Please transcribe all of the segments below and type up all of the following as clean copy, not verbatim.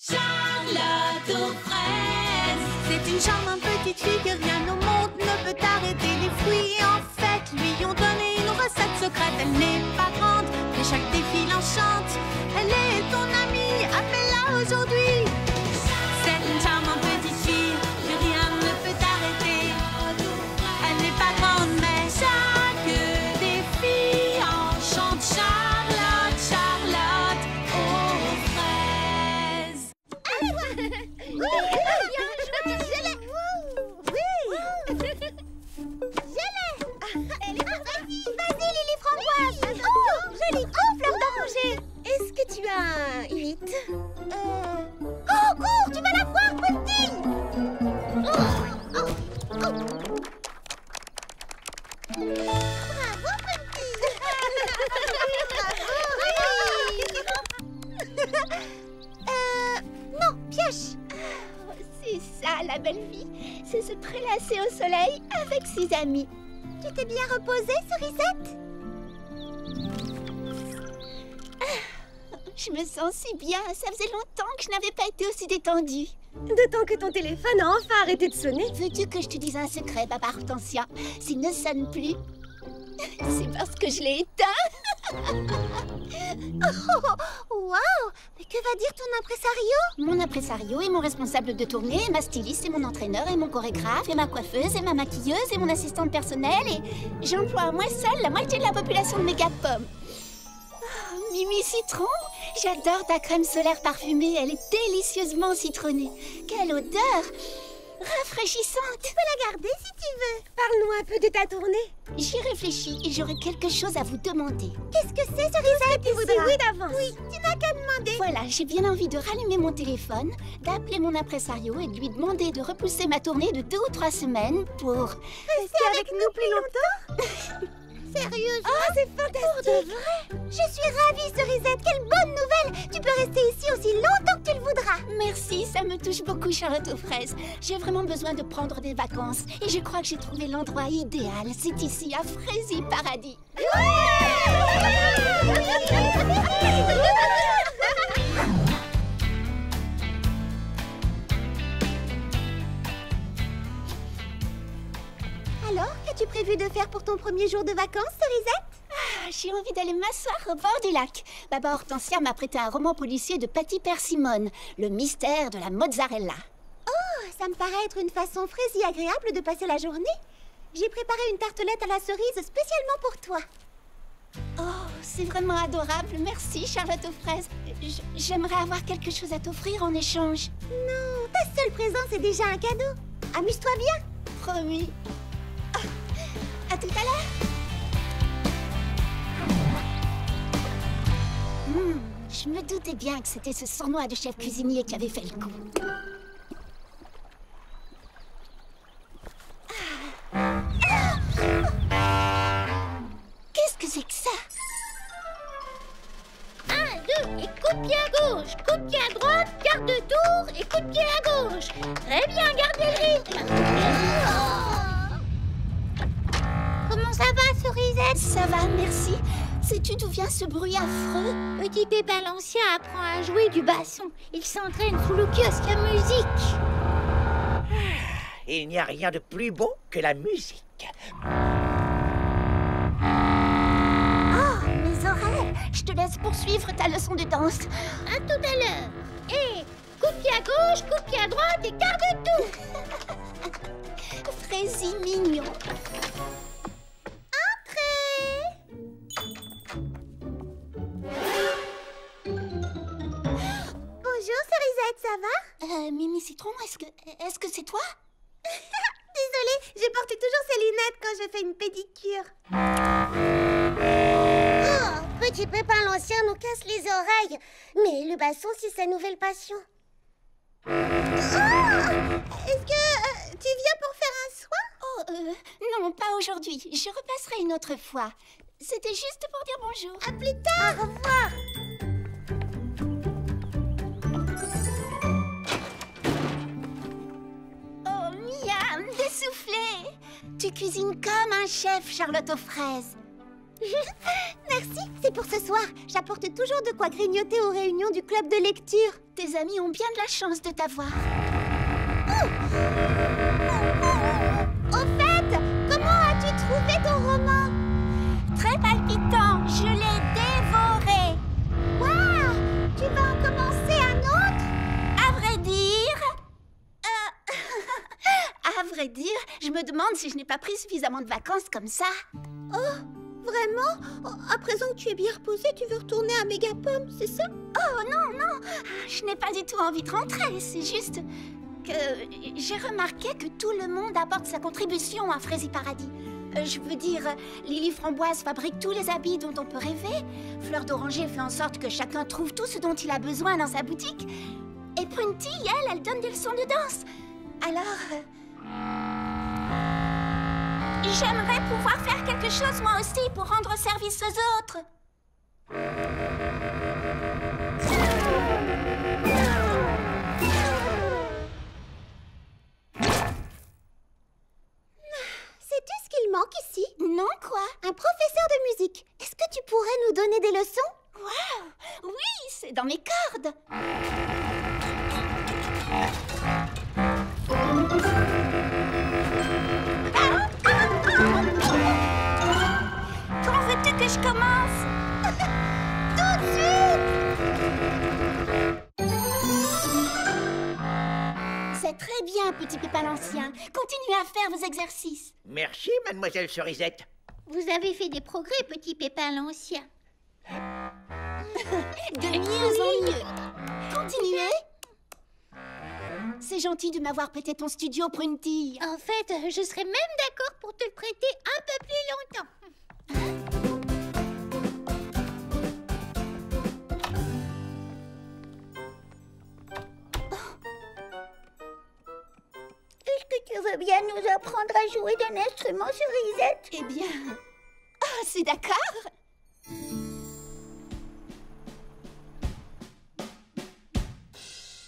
Charlotte aux fraises. C'est une charmante petite fille que rien au monde ne peut arrêter. Les fruits en fait lui ont donné une recette secrète. Elle n'est pas grande, mais chaque défi l'enchante. Elle est ton amie, appelle-la aujourd'hui. C'est une charmante petite fille que rien ne peut arrêter. Elle n'est pas grande, mais chaque défi enchante. Charlotte, Charlotte aux fraises. Vas-y, Lily Framboise. Oh, joli. Oh, fleur d'oranger. Est-ce que tu as un hit? Oh, cours, tu vas la voir, petit. Bravo, petit. Non, pioche. C'est ça, la belle vie. C'est se prélasser au soleil avec ses amis. Tu t'es bien reposée, Cerisette? Je me sens si bien. Ça faisait longtemps que je n'avais pas été aussi détendue. D'autant que ton téléphone a enfin arrêté de sonner. Veux-tu que je te dise un secret, Baba Hortensia? S'il ne sonne plus, c'est parce que je l'ai éteint. Oh, waouh! Mais que va dire ton impresario? Mon impresario est mon responsable de tournée, et ma styliste, et mon entraîneur, et mon chorégraphe, et ma coiffeuse, et ma maquilleuse, et mon assistante personnelle, et j'emploie à moi seule la moitié de la population de Mégapom. Oh, Mimi Citron, j'adore ta crème solaire parfumée, elle est délicieusement citronnée. Quelle odeur! Rafraîchissante. Tu peux la garder si tu veux. Parle-nous un peu de ta tournée. J'y réfléchis et j'aurai quelque chose à vous demander. Qu'est-ce que c'est, Cerisette? Tu voudras. Oui, d'avance. Oui, tu n'as qu'à demander. Voilà, j'ai bien envie de rallumer mon téléphone, d'appeler mon impresario et de lui demander de repousser ma tournée de 2 ou 3 semaines pour... Rester avec nous plus longtemps? Sérieusement? Ah, c'est fantastique. Pour de vrai? Je suis ravie, Cerisette. Quelle bonne nouvelle. Tu peux rester ici aussi longtemps que tu le voudras. Merci, ça me touche beaucoup, Charlotte aux fraises. J'ai vraiment besoin de prendre des vacances. Et je crois que j'ai trouvé l'endroit idéal. C'est ici, à Fraisy Paradis. Alors, qu'as-tu prévu de faire pour ton premier jour de vacances, Cerisette? J'ai envie d'aller m'asseoir au bord du lac. Baba Hortensia m'a prêté un roman policier de Patty Persimone, Le mystère de la mozzarella. Oh, ça me paraît être une façon fraise et agréable de passer la journée. J'ai préparé une tartelette à la cerise spécialement pour toi. Oh, c'est vraiment adorable. Merci, Charlotte aux fraises. J'aimerais avoir quelque chose à t'offrir en échange. Non, ta seule présence est déjà un cadeau. Amuse-toi bien. Promis. À tout à l'heure. Je me doutais bien que c'était ce sournois de chef cuisinier qui avait fait le coup. Qu'est-ce que c'est que ça? 1, 2, et coup de pied à gauche, coup de pied à droite, quart de tour et coup de pied à gauche. Très bien, gardez le rythme. Comment ça va, Cerisette? Ça va, merci. Sais-tu d'où vient ce bruit affreux? Petit Pépin l'Ancien apprend à jouer du basson. Il s'entraîne sous le kiosque à musique. Il n'y a rien de plus beau que la musique. Oh, mes oreilles! Je te laisse poursuivre ta leçon de danse. À tout à l'heure. Et coup de pied à gauche, coup de pied à droite et quart de tour. Fraisy mignon. Bonjour, Cerisette, ça va? Mimi Citron, est-ce que c'est toi? Désolée, je porte toujours ces lunettes quand je fais une pédicure. Oh, Petit Pépin l'Ancien nous casse les oreilles. Mais le basson, c'est sa nouvelle passion. Oh, est-ce que tu viens pour faire un soin? Oh, non, pas aujourd'hui. Je repasserai une autre fois. C'était juste pour dire bonjour. À plus tard. Au revoir. Oh, miam, des soufflés. Tu cuisines comme un chef, Charlotte aux fraises. Merci, c'est pour ce soir. J'apporte toujours de quoi grignoter aux réunions du club de lecture. Tes amis ont bien de la chance de t'avoir. Au fait, comment as-tu trouvé ton roman? Très palpitant, je l'ai dévoré. Waouh! Tu vas en commencer un autre? À vrai dire... à vrai dire, je me demande si je n'ai pas pris suffisamment de vacances comme ça. Oh, vraiment? À présent que tu es bien reposée, tu veux retourner à Mégapome, c'est ça? Oh non, non, je n'ai pas du tout envie de rentrer, c'est juste que j'ai remarqué que tout le monde apporte sa contribution à Fraise Paradis. Je veux dire, Lily Framboise fabrique tous les habits dont on peut rêver, Fleur d'Oranger fait en sorte que chacun trouve tout ce dont il a besoin dans sa boutique, et Prunty, elle donne des leçons de danse. Alors... j'aimerais pouvoir faire quelque chose moi aussi pour rendre service aux autres. Sais-tu ce qu'il manque ici? Non, quoi? Un professeur de musique. Est-ce que tu pourrais nous donner des leçons? Waouh! Oui, c'est dans mes cordes. Quand veux-tu que je commence? Tout de suite! C'est très bien, petit Pépin l'Ancien. Continuez à faire vos exercices. Merci, mademoiselle Cerisette. Vous avez fait des progrès, petit Pépin l'Ancien. De mieux en mieux. Continuez. C'est gentil de m'avoir prêté ton studio, Prunty. En fait, je serais même d'accord pour te le prêter un peu plus longtemps. Est-ce que tu veux bien nous apprendre à jouer d'un instrument, Cerisette? Eh bien... Ah, c'est d'accord.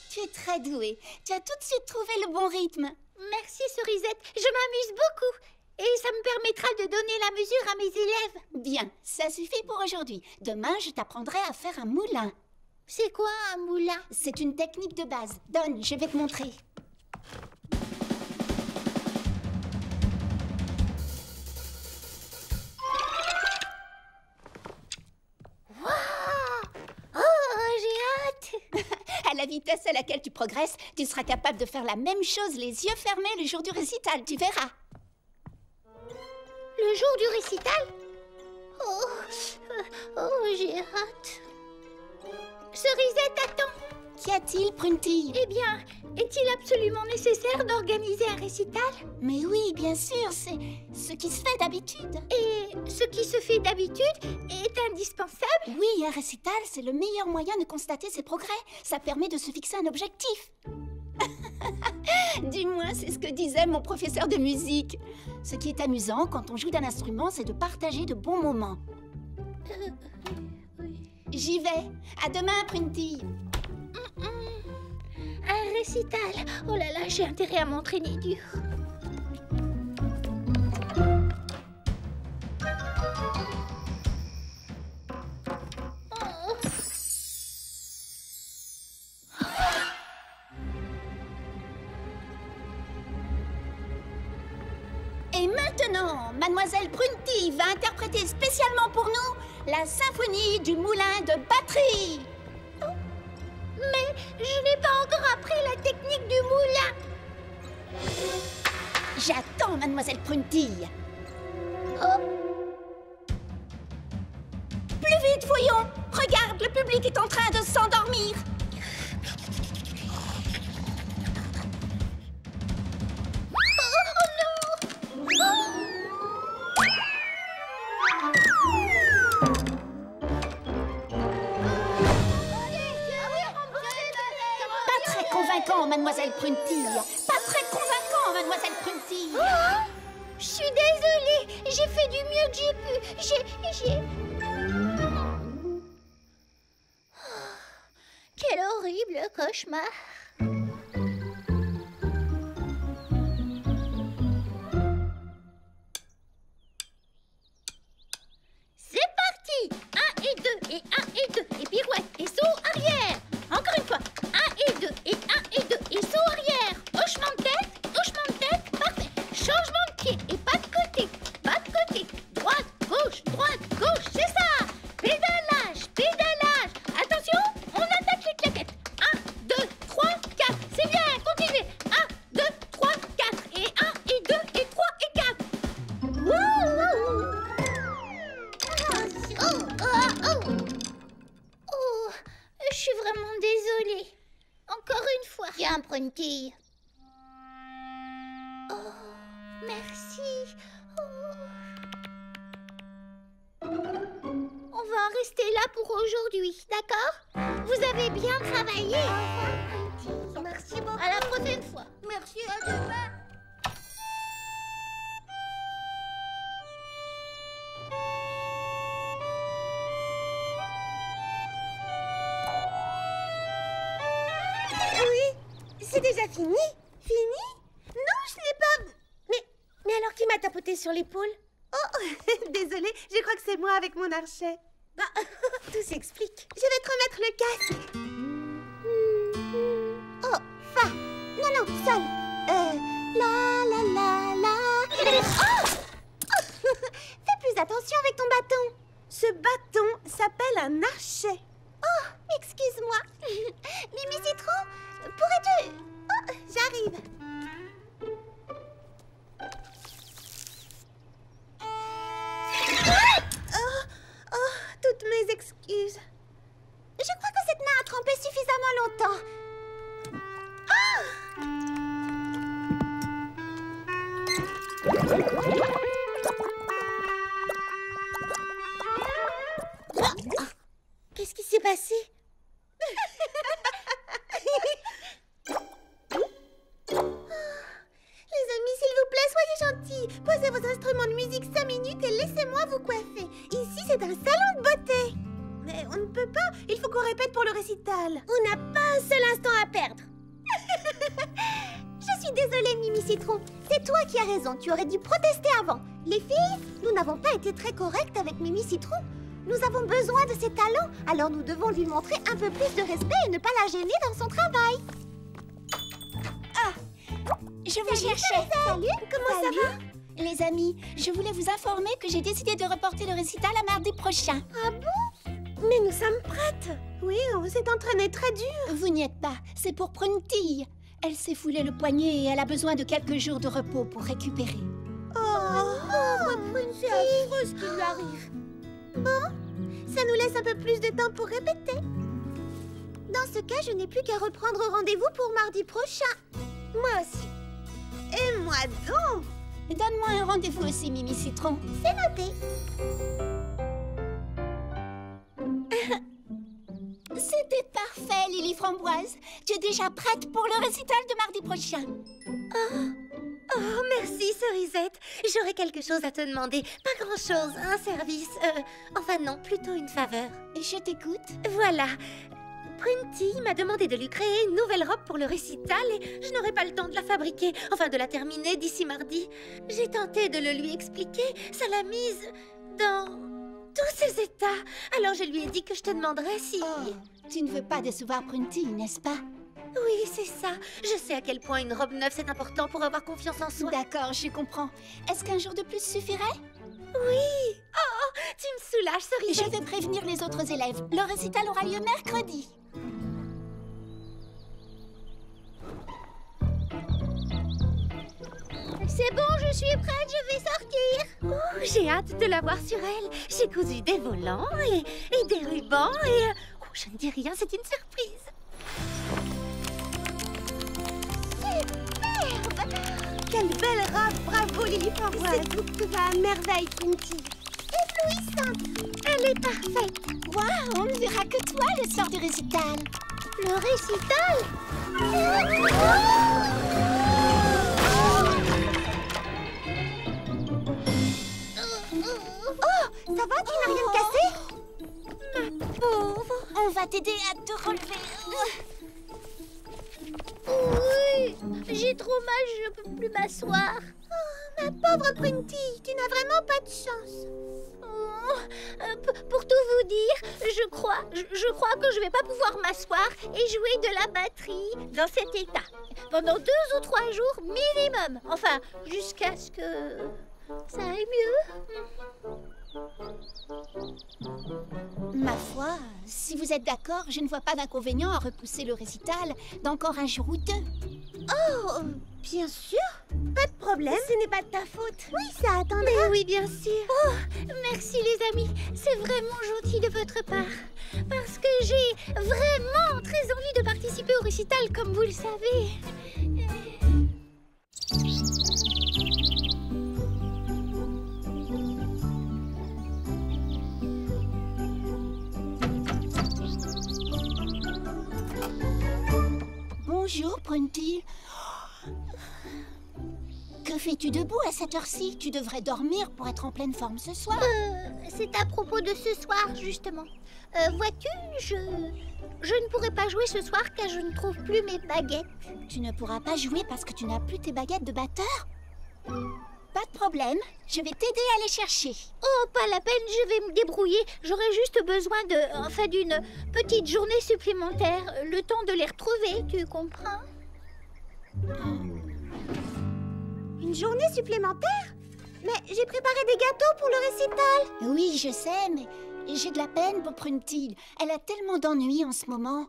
Tu es très douée. Tu as tout de suite trouvé le bon rythme. Merci, Cerisette. Je m'amuse beaucoup. Et ça me permettra de donner la mesure à mes élèves. Bien, ça suffit pour aujourd'hui. Demain, je t'apprendrai à faire un moulin. C'est quoi un moulin? C'est une technique de base. Donne, je vais te montrer. Oh, j'ai hâte. À la vitesse à laquelle tu progresses, tu seras capable de faire la même chose les yeux fermés le jour du récital, tu verras. Le jour du récital? Oh, j'ai hâte. Cerisette, attends. Qu'y a-t-il, Prunty? Eh bien, est-il absolument nécessaire d'organiser un récital? Mais oui, bien sûr, c'est ce qui se fait d'habitude. Et ce qui se fait d'habitude est indispensable? Oui, un récital, c'est le meilleur moyen de constater ses progrès. Ça permet de se fixer un objectif. Du moins, c'est ce que disait mon professeur de musique. Ce qui est amusant quand on joue d'un instrument, c'est de partager de bons moments. Oui. J'y vais. À demain, Prunty. Un récital. Oh là là, j'ai intérêt à m'entraîner dur. Oh. Et maintenant, Mademoiselle Prunty va interpréter spécialement pour nous la symphonie du moulin de batterie. Mais je n'ai pas encore appris la technique du moulin. J'attends, Mademoiselle Prunty. Oh. Plus vite, voyons. Regarde, le public est en train de s'endormir. Pas très convaincant, Mademoiselle Prunty. Pas très convaincant, Mademoiselle Prunty. Je suis désolée, j'ai fait du mieux que j'ai pu. J'ai... Quel horrible cauchemar. Tiens, Prunty. Oh, merci. On va en rester là pour aujourd'hui, d'accord? Vous avez bien travaillé. Merci beaucoup. À la prochaine fois. Merci, à demain. Oui, c'est déjà fini. Fini? Non, je n'ai pas... Mais alors qui m'a tapoté sur l'épaule? Oh, désolée, je crois que c'est moi avec mon archet. Ah, tout s'explique. Je vais te remettre le casque. Oh, fa. Non, non, sol. La, la, la, la. Oh, fais plus attention avec ton bâton. Ce bâton s'appelle un archet. Oh, excuse-moi. Mimi Citron, pourrais-tu... Oh, j'arrive. Toutes mes excuses. Je crois que cette main a trempé suffisamment longtemps. Qu'est-ce qui s'est passé? Les amis, s'il vous plaît, soyez gentils. Posez vos instruments de musique 5 minutes et laissez-moi vous coiffer. Ici, c'est un salon de beauté. Mais on ne peut pas. Il faut qu'on répète pour le récital. On n'a pas un seul instant à perdre. Je suis désolée, Mimi Citron. C'est toi qui as raison. Tu aurais dû protester avant. Les filles, nous n'avons pas été très correctes avec Mimi Citron. Nous avons besoin de ses talents. Alors nous devons lui montrer un peu plus de respect et ne pas la gêner dans son travail. Je vous cherchais. Salut, comment ça va? Les amis, je voulais vous informer que j'ai décidé de reporter le récital à mardi prochain. Ah bon? Mais nous sommes prêtes. Oui, on s'est entraîné très dur. Vous n'y êtes pas, c'est pour Prunty. Elle s'est foulé le poignet et elle a besoin de quelques jours de repos pour récupérer. Pauvre Prunty. C'est affreux ce qui lui arrive. Bon, ça nous laisse un peu plus de temps pour répéter. Dans ce cas, je n'ai plus qu'à reprendre rendez-vous pour mardi prochain. Moi aussi. Et moi donc? Donne-moi un rendez-vous aussi, Mimi Citron. C'est noté. C'était parfait, Lily Framboise. Tu es déjà prête pour le récital de mardi prochain. Oh, merci, Cerisette. J'aurais quelque chose à te demander. Pas grand-chose, un service. Enfin non, plutôt une faveur. Je t'écoute. Voilà. Prunty m'a demandé de lui créer une nouvelle robe pour le récital et je n'aurai pas le temps de la fabriquer, enfin de la terminer d'ici mardi. J'ai tenté de le lui expliquer, ça l'a mise dans tous ses états. Alors je lui ai dit que je te demanderais si... Oh, tu ne veux pas décevoir Prunty, n'est-ce pas? Oui, c'est ça. Je sais à quel point une robe neuve c'est important pour avoir confiance en soi. D'accord, je comprends. Est-ce qu'un jour de plus suffirait? Oui. Oh, tu me soulages, Cerisette. Je vais prévenir les autres élèves. Le récital aura lieu mercredi. C'est bon, je suis prête, je vais sortir. Oh, j'ai hâte de la voir sur elle. J'ai cousu des volants et des rubans et... Oh, je ne dis rien, c'est une surprise. Superbe! Quelle belle robe, bravo Lily Framboise. Cette boucle te va à merveille, Prunty. Éblouissante. Elle est parfaite. Waouh, on ne verra que toi le soir du récital. Le récital? Oh, ça va, tu n'as rien cassé? Ma pauvre. On va t'aider à te relever. Oui, j'ai trop mal, je ne peux plus m'asseoir. Oh, ma pauvre Prunty, tu n'as vraiment pas de chance. Pour tout vous dire, je crois que je vais pas pouvoir m'asseoir et jouer de la batterie dans cet état pendant 2 ou 3 jours minimum. Enfin, jusqu'à ce que ça aille mieux. Ma foi, si vous êtes d'accord, je ne vois pas d'inconvénient à repousser le récital d'encore un jour ou deux. Oh, bien sûr. Pas de problème. Ce n'est pas de ta faute. Oui, ça attendra. Mais oui, bien sûr. Oh, merci les amis. C'est vraiment gentil de votre part. Parce que j'ai vraiment très envie de participer au récital, comme vous le savez. Bonjour, Prunty. Que fais-tu debout à cette heure-ci? Tu devrais dormir pour être en pleine forme ce soir. C'est à propos de ce soir, justement. Vois-tu, je ne pourrai pas jouer ce soir car je ne trouve plus mes baguettes. Tu ne pourras pas jouer parce que tu n'as plus tes baguettes de batteur? Pas de problème, je vais t'aider à les chercher. Oh, pas la peine, je vais me débrouiller. J'aurai juste besoin d'une petite journée supplémentaire. Le temps de les retrouver, tu comprends? Une journée supplémentaire? Mais j'ai préparé des gâteaux pour le récital. Oui, je sais, mais j'ai de la peine pour Prunty. Elle a tellement d'ennuis en ce moment.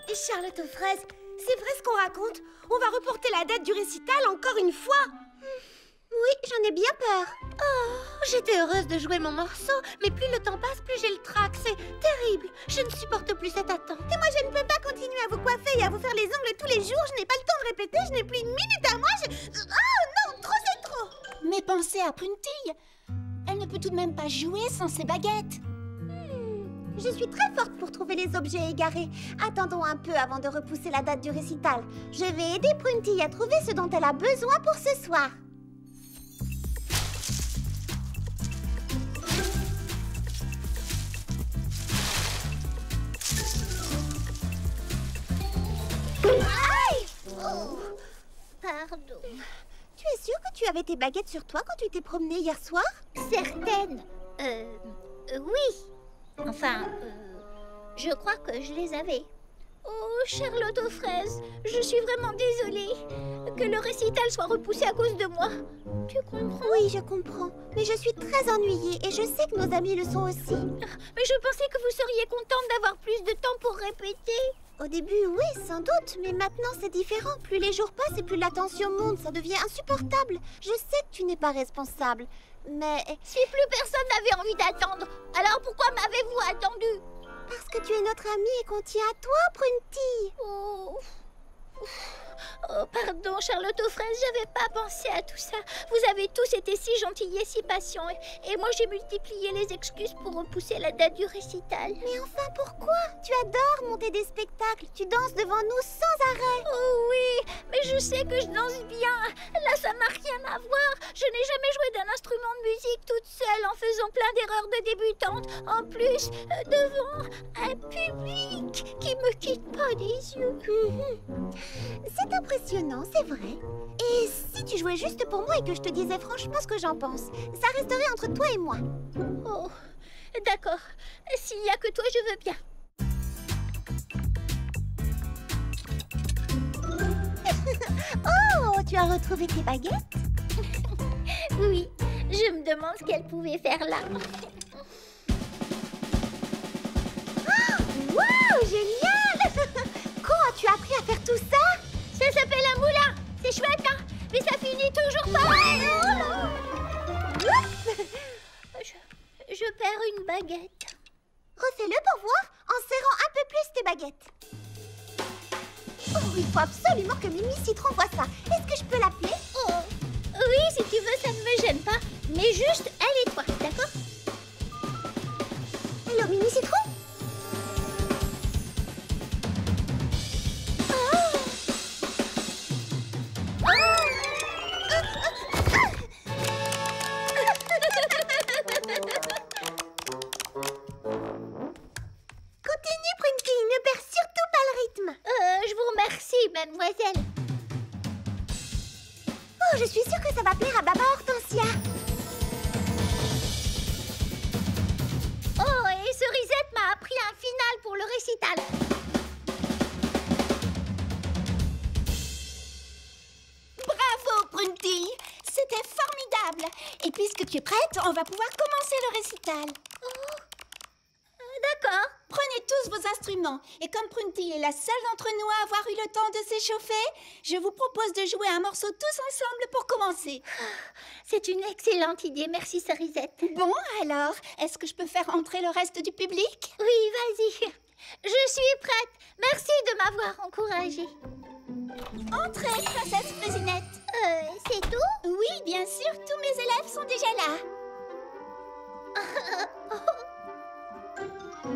Et Charlotte aux fraises, c'est vrai ce qu'on raconte? On va reporter la date du récital encore une fois? Oui, j'en ai bien peur. Oh, j'étais heureuse de jouer mon morceau, mais plus le temps passe, plus j'ai le trac. C'est terrible. Je ne supporte plus cette attente. Et moi, je ne peux pas continuer à vous coiffer et à vous faire les ongles tous les jours. Je n'ai pas le temps de répéter, je n'ai plus une minute à moi. Oh non, trop c'est trop. Mais pensez à Prunty. Elle ne peut tout de même pas jouer sans ses baguettes. Je suis très forte pour trouver les objets égarés. Attendons un peu avant de repousser la date du récital. Je vais aider Prunty à trouver ce dont elle a besoin pour ce soir. Aïe! Oh, pardon. Tu es sûre que tu avais tes baguettes sur toi quand tu t'es promenée hier soir? Certaines. Oui. Enfin, je crois que je les avais. Oh, Charlotte aux fraises, je suis vraiment désolée que le récital soit repoussé à cause de moi. Tu comprends? Oui, je comprends. Mais je suis très ennuyée et je sais que nos amis le sont aussi. Mais je pensais que vous seriez contente d'avoir plus de temps pour répéter. Au début, oui, sans doute, mais maintenant c'est différent. Plus les jours passent et plus la tension monte, ça devient insupportable. Je sais que tu n'es pas responsable, mais... Si plus personne n'avait envie d'attendre, alors pourquoi m'avez-vous attendu? Parce que tu es notre amie et qu'on tient à toi, Prunty. Oh, pardon, Charlotte aux fraises, j'avais pas pensé à tout ça. Vous avez tous été si gentils et si patients. Et moi, j'ai multiplié les excuses pour repousser la date du récital. Mais enfin, pourquoi? Tu adores monter des spectacles. Tu danses devant nous sans arrêt. Oh oui, mais je sais que je danse bien. Là, ça n'a rien à voir. Je n'ai jamais joué d'un instrument de musique toute seule en faisant plein d'erreurs de débutante. En plus, devant un public qui me quitte pas des yeux. C'est impressionnant, c'est vrai. Et si tu jouais juste pour moi et que je te disais franchement ce que j'en pense, ça resterait entre toi et moi. Oh, d'accord. S'il n'y a que toi, je veux bien. Oh, tu as retrouvé tes baguettes? Oui, je me demande ce qu'elle pouvait faire là. Oh, wow, génial! Quand as-tu appris à faire tout ça? Ça s'appelle un moulin. C'est chouette, hein? Mais ça finit toujours pareil. Je perds une baguette. Refais-le pour voir en serrant un peu plus tes baguettes. Oh, il faut absolument que Mimi Citron voit ça. Est-ce que je peux l'appeler? Oh, oui, si tu veux, ça ne me gêne pas. Mais juste, elle et toi, d'accord? Hello, Mimi Citron? Continue, Prunty, ne perds surtout pas le rythme. Je vous remercie, mademoiselle. Oh, je suis sûre que ça va plaire à Baba Hortensia. Oh, et Cerisette m'a appris un final pour le récital. Bravo, Prunty! C'était formidable! Et puisque tu es prête, on va pouvoir commencer le récital. D'accord. Prenez tous vos instruments. Et comme Prunty est la seule d'entre nous à avoir eu le temps de s'échauffer, je vous propose de jouer un morceau tous ensemble pour commencer. C'est une excellente idée, merci Cerisette. Bon, alors, est-ce que je peux faire entrer le reste du public? Oui, vas-y. Je suis prête. Merci de m'avoir encouragée. Entrez, princesse Frésinette. C'est tout? Oui, bien sûr, tous mes élèves sont déjà là.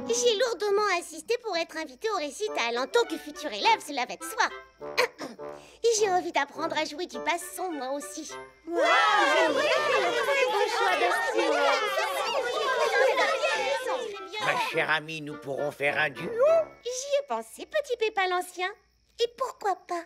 J'ai lourdement insisté pour être invitée au récital. En tant que futur élève, cela va de soi. Et j'ai envie d'apprendre à jouer du basson, moi aussi. Ma chère amie, nous pourrons faire un duo. J'y ai pensé, petit Pépin l'Ancien. Et pourquoi pas?